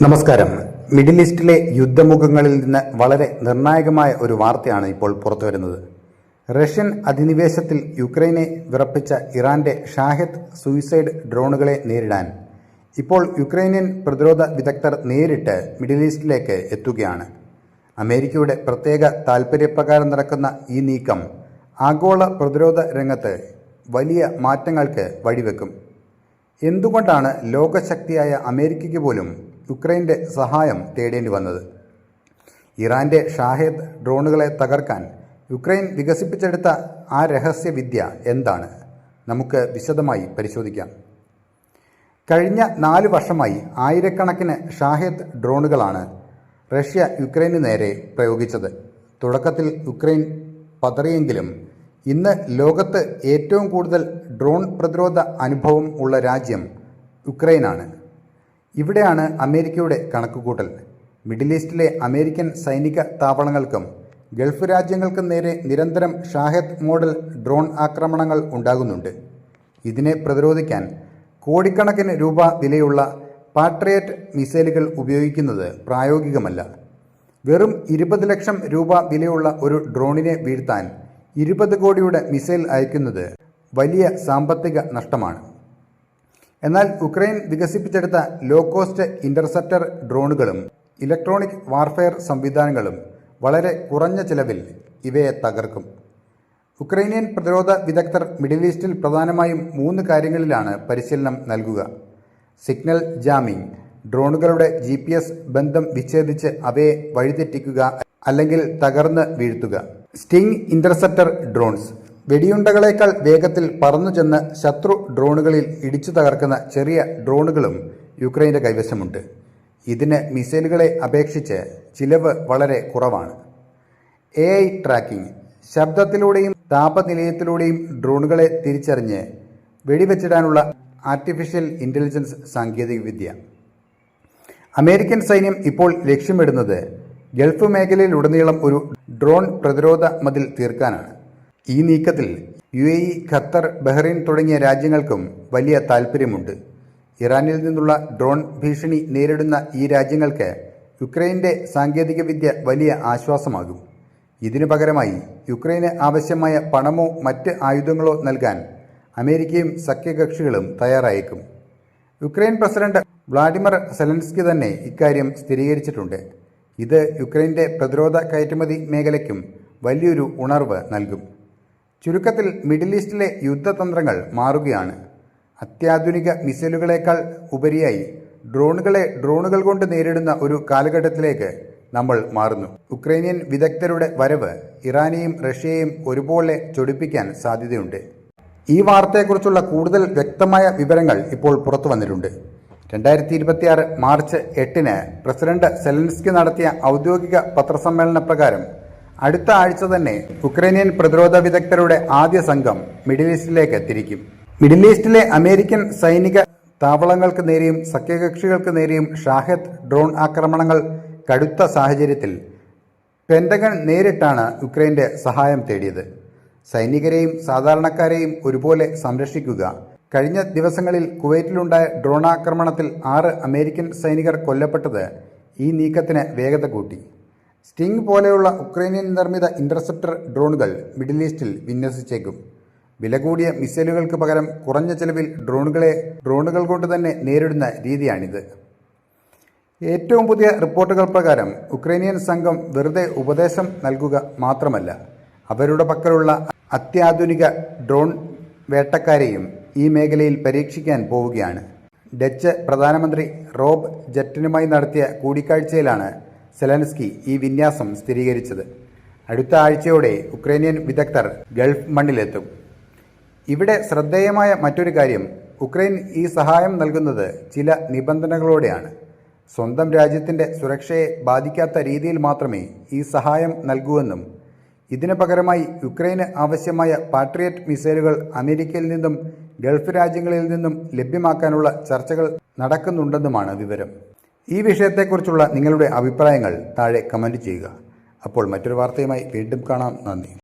നമസ്കാരം. മിഡിൽ ഈസ്റ്റിലെ യുദ്ധമുഖങ്ങളിൽ നിന്ന് വളരെ നിർണായകമായ ഒരു വാർത്തയാണ് ഇപ്പോൾ പുറത്തുവരുന്നത്. റഷ്യൻ അധിനിവേശത്തിൽ യുക്രൈനെ വിറപ്പിച്ച ഇറാന്റെ ഷാഹെദ് സൂയിസൈഡ് ഡ്രോണുകളെ നേരിടാൻ ഇപ്പോൾ യുക്രൈനിയൻ പ്രതിരോധ വിദഗ്ധർ നേരിട്ട് മിഡിൽ ഈസ്റ്റിലേക്ക് എത്തുകയാണ്. അമേരിക്കയുടെ പ്രത്യേക താൽപര്യപ്രകാരം നടക്കുന്ന ഈ നീക്കം ആഗോള പ്രതിരോധ രംഗത്ത് വലിയ മാറ്റങ്ങൾക്ക് വഴിവെക്കും. എന്തുകൊണ്ടാണ് ലോകശക്തിയായ അമേരിക്കയ്ക്ക് പോലും യുക്രൈൻ്റെ സഹായം തേടേണ്ടി വന്നത്? ഇറാന്റെ ഷാഹെദ് ഡ്രോണുകളെ തകർക്കാൻ യുക്രൈൻ വികസിപ്പിച്ചെടുത്ത ആ രഹസ്യവിദ്യ എന്താണ്? നമുക്ക് വിശദമായി പരിശോധിക്കാം. കഴിഞ്ഞ 4 വർഷമായി ആയിരക്കണക്കിന് ഷാഹെദ് ഡ്രോണുകളാണ് റഷ്യ യുക്രൈനു നേരെ പ്രയോഗിച്ചത്. തുടക്കത്തിൽ യുക്രൈൻ പതറിയെങ്കിലും ഇന്ന് ലോകത്ത് ഏറ്റവും കൂടുതൽ ഡ്രോൺ പ്രതിരോധ അനുഭവം ഉള്ള രാജ്യം യുക്രൈനാണ്. ഇവിടെയാണ് അമേരിക്കയുടെ കണക്കുകൂട്ടൽ. മിഡിൽ ഈസ്റ്റിലെ അമേരിക്കൻ സൈനിക താവളങ്ങൾക്കും ഗൾഫ് രാജ്യങ്ങൾക്കും നേരെ നിരന്തരം ഷാഹെദ് മോഡൽ ഡ്രോൺ ആക്രമണങ്ങൾ ഉണ്ടാകുന്നുണ്ട്. ഇതിനെ പ്രതിരോധിക്കാൻ കോടിക്കണക്കിന് രൂപ വിലയുള്ള പാട്രിയറ്റ് മിസൈലുകൾ ഉപയോഗിക്കുന്നത് പ്രായോഗികമല്ല. വെറും 20 ലക്ഷം രൂപ വിലയുള്ള ഒരു ഡ്രോണിനെ വീഴ്ത്താൻ 20 കോടിയുടെ മിസൈൽ അയക്കുന്നത് വലിയ സാമ്പത്തിക നഷ്ടമാണ്. എന്നാൽ യുക്രൈൻ വികസിപ്പിച്ചെടുത്ത ലോ കോസ്റ്റ് ഇന്റർസെപ്റ്റർ ഡ്രോണുകളും ഇലക്ട്രോണിക് വാർഫെയർ സംവിധാനങ്ങളും വളരെ കുറഞ്ഞ ചിലവിൽ ഇവയെ തകർക്കും. യുക്രൈനിയൻ പ്രതിരോധ വിദഗ്ധർ മിഡിൽ ഈസ്റ്റിൽ പ്രധാനമായും 3 കാര്യങ്ങളിലാണ് പരിശീലനം നൽകുക. സിഗ്നൽ ജാമിംഗ്, ഡ്രോണുകളുടെ GPS ബന്ധം വിച്ഛേദിച്ച് അവയെ വഴിതെറ്റിക്കുക അല്ലെങ്കിൽ തകർന്ന് വീഴ്ത്തുക. സ്റ്റിംഗ് ഇന്റർസെപ്റ്റർ ഡ്രോൺസ്, വെടിയുണ്ടകളേക്കാൾ വേഗത്തിൽ പറന്നു ചെന്ന് ശത്രു ഡ്രോണുകളിൽ ഇടിച്ചു തകർക്കുന്ന ചെറിയ ഡ്രോണുകളും യുക്രൈൻ്റെ കൈവശമുണ്ട്. ഇതിന് മിസൈലുകളെ അപേക്ഷിച്ച് ചിലവ് വളരെ കുറവാണ്. AI ട്രാക്കിംഗ്, ശബ്ദത്തിലൂടെയും താപനിലയത്തിലൂടെയും ഡ്രോണുകളെ തിരിച്ചറിഞ്ഞ് വെടിവെച്ചിടാനുള്ള ആർട്ടിഫിഷ്യൽ ഇൻ്റലിജൻസ് സാങ്കേതികവിദ്യ. അമേരിക്കൻ സൈന്യം ഇപ്പോൾ ലക്ഷ്യമിടുന്നത് ഗൾഫ് മേഖലയിലുടനീളം ഒരു ഡ്രോൺ പ്രതിരോധ മതിൽ തീർക്കാനാണ്. ഈ നീക്കത്തിൽ UAE, ഖത്തർ, ബഹ്റൈൻ തുടങ്ങിയ രാജ്യങ്ങൾക്കും വലിയ താൽപ്പര്യമുണ്ട്. ഇറാനിൽ നിന്നുള്ള ഡ്രോൺ ഭീഷണി നേരിടുന്ന ഈ രാജ്യങ്ങൾക്ക് യുക്രൈൻ്റെ സാങ്കേതികവിദ്യ വലിയ ആശ്വാസമാകും. ഇതിനു പകരമായി യുക്രൈന് ആവശ്യമായ പണമോ മറ്റ് ആയുധങ്ങളോ നൽകാൻ അമേരിക്കയും സഖ്യകക്ഷികളും തയ്യാറായേക്കും. യുക്രൈൻ പ്രസിഡന്റ് വ്ളാഡിമിർ സെലൻസ്കി തന്നെ ഇക്കാര്യം സ്ഥിരീകരിച്ചിട്ടുണ്ട്. ഇത് യുക്രൈൻ്റെ പ്രതിരോധ കയറ്റുമതി മേഖലയ്ക്കും വലിയൊരു ഉണർവ് നൽകും. ചുരുക്കത്തിൽ മിഡിൽ ഈസ്റ്റിലെ യുദ്ധതന്ത്രങ്ങൾ മാറുകയാണ്. അത്യാധുനിക മിസൈലുകളേക്കാൾ ഉപരിയായി ഡ്രോണുകൾ കൊണ്ട് നേരിടുന്ന ഒരു കാലഘട്ടത്തിലേക്ക് നമ്മൾ മാറുന്നു. യുക്രൈനിയൻ വിദഗ്ധരുടെ വരവ് ഇറാനെയും റഷ്യയെയും ഒരുപോലെ ചൊടിപ്പിക്കാൻ സാധ്യതയുണ്ട്. ഈ വാർത്തയെക്കുറിച്ചുള്ള കൂടുതൽ വ്യക്തമായ വിവരങ്ങൾ ഇപ്പോൾ പുറത്തു വന്നിട്ടുണ്ട്. 2026 മാർച്ച് 8 പ്രസിഡന്റ് സെലൻസ്കി നടത്തിയ ഔദ്യോഗിക പത്രസമ്മേളന പ്രകാരം അടുത്ത ആഴ്ച തന്നെ യുക്രൈനിയൻ പ്രതിരോധ വിദഗ്ധരുടെ ആദ്യ സംഘം മിഡിൽ ഈസ്റ്റിലേക്ക് തിരിക്കും. മിഡിൽ ഈസ്റ്റിലെ അമേരിക്കൻ സൈനിക താവളങ്ങൾക്ക് നേരെയും സഖ്യകക്ഷികൾക്ക് നേരെയും ഷാഹെദ് ഡ്രോൺ ആക്രമണങ്ങൾ കടുത്ത സാഹചര്യത്തിൽ പെന്റഗൺ നേരിട്ടാണ് യുക്രൈൻ്റെ സഹായം തേടിയത്. സൈനികരെയും സാധാരണക്കാരെയും ഒരുപോലെ സംരക്ഷിക്കുക. കഴിഞ്ഞ ദിവസങ്ങളിൽ കുവൈറ്റിലുണ്ടായ ഡ്രോണാക്രമണത്തിൽ 6 അമേരിക്കൻ സൈനികർ കൊല്ലപ്പെട്ടത് ഈ നീക്കത്തിന് വേഗത കൂട്ടി. സ്റ്റിംഗ് പോലെയുള്ള ഉക്രൈനിയൻ നിർമ്മിത ഇന്റർസെപ്റ്റർ ഡ്രോണുകൾ മിഡിൽ ഈസ്റ്റിൽ വിന്യസിച്ചേക്കും. വില കൂടിയ മിസൈലുകൾക്ക് പകരം കുറഞ്ഞ ചെലവിൽ ഡ്രോണുകൾ കൊണ്ട് തന്നെ നേരിടുന്ന രീതിയാണിത്. ഏറ്റവും പുതിയ റിപ്പോർട്ടുകൾ പ്രകാരം യുക്രൈനിയൻ സംഘം വെറുതെ ഉപദേശം നൽകുക മാത്രമല്ല, അവരുടെ പക്കലുള്ള അത്യാധുനിക ഡ്രോൺ വേട്ടക്കാരെയും ഈ മേഖലയിൽ പരീക്ഷിക്കാൻ പോവുകയാണ്. ഡച്ച് പ്രധാനമന്ത്രി റോബ് ജെറ്റനുമായി നടത്തിയ കൂടിക്കാഴ്ചയിലാണ് സെലൻസ്കി ഈ വിന്യാസം സ്ഥിരീകരിച്ചത്. അടുത്ത ആഴ്ചയോടെ യുക്രൈനിയൻ വിദഗ്ധർ ഗൾഫ് മണ്ണിലെത്തും. ഇവിടെ ശ്രദ്ധേയമായ മറ്റൊരു കാര്യം, യുക്രൈൻ ഈ സഹായം നൽകുന്നത് ചില നിബന്ധനകളോടെയാണ്. സ്വന്തം രാജ്യത്തിൻ്റെ സുരക്ഷയെ ബാധിക്കാത്ത രീതിയിൽ മാത്രമേ ഈ സഹായം നൽകൂവെന്നും ഇതിനു പകരമായി യുക്രൈന് ആവശ്യമായ പാട്രിയറ്റ് മിസൈലുകൾ അമേരിക്കയിൽ നിന്നും ഗൾഫ് രാജ്യങ്ങളിൽ നിന്നും ലഭ്യമാക്കാനുള്ള ചർച്ചകൾ നടക്കുന്നുണ്ടെന്നുമാണ് വിവരം. ഈ വിഷയത്തെക്കുറിച്ചുള്ള നിങ്ങളുടെ അഭിപ്രായങ്ങൾ താഴെ കമൻറ്റ് ചെയ്യുക. അപ്പോൾ മറ്റൊരു വാർത്തയുമായി വീണ്ടും കാണാം. നന്ദി.